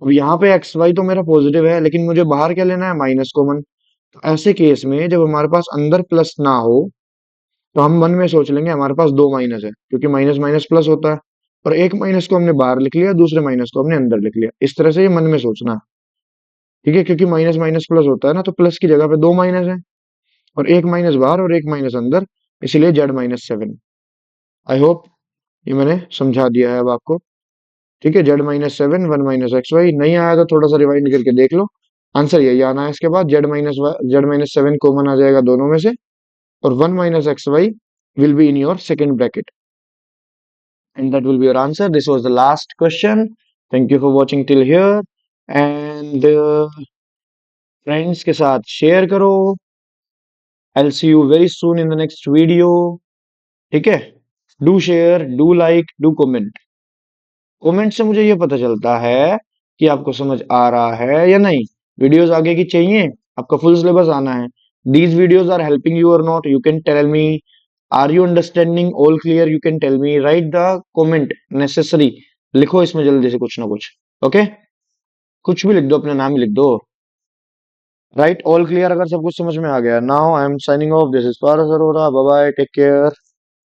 अब यहाँ पे XY तो मेरा पॉजिटिव है, लेकिन मुझे बाहर क्या लेना है, माइनस कॉमन। तो ऐसे केस में जब हमारे पास अंदर प्लस ना हो, तो हम मन में सोच लेंगे हमारे पास 2 माइनस है, क्योंकि माइनस माइनस प्लस होता है, और एक माइनस को हमने बाहर लिख लिया, दूसरे माइनस को हमने अंदर लिख लिया, इस तरह से ये मन में सोचना, ठीक है, क्योंकि माइनस माइनस प्लस होता है ना, तो प्लस की जगह पे 2 माइनस है, और एक माइनस बाहर और एक माइनस अंदर, इसीलिए Z-7। आई होप ये मैंने समझा दिया है अब आपको, ठीक है। Z-7 1 - XY, नहीं आया तो थोड़ा सा रिवाइंड करके देख लो, आंसर यही आना है। इसके बाद Z-7 कॉमन आ जाएगा दोनों में से, और 1 - XY will be in your second bracket. and that will be your answer. This was the last question. Thank you for watching till here, and friends के साथ share करो. I'll see you very soon in the next video. ठीक है? Do share, do like, do comment. Comment से मुझे ये पता चलता है कि आपको समझ आ रहा है या नहीं. वीडियोस आगे की चाहिए, आपका फुल सिलेबस आना है. These videos are helping you or not, you can tell me. Are you understanding all clear? You can tell me. Write the comment necessary. लिखो इसमें जल्दी से कुछ ना कुछ. ओके, कुछ भी लिख दो, अपना नाम ही लिख दो. राइट, ऑल क्लियर अगर सब कुछ समझ में आ गया. Now I am signing off. This is Paras Arora. Bye bye, take care.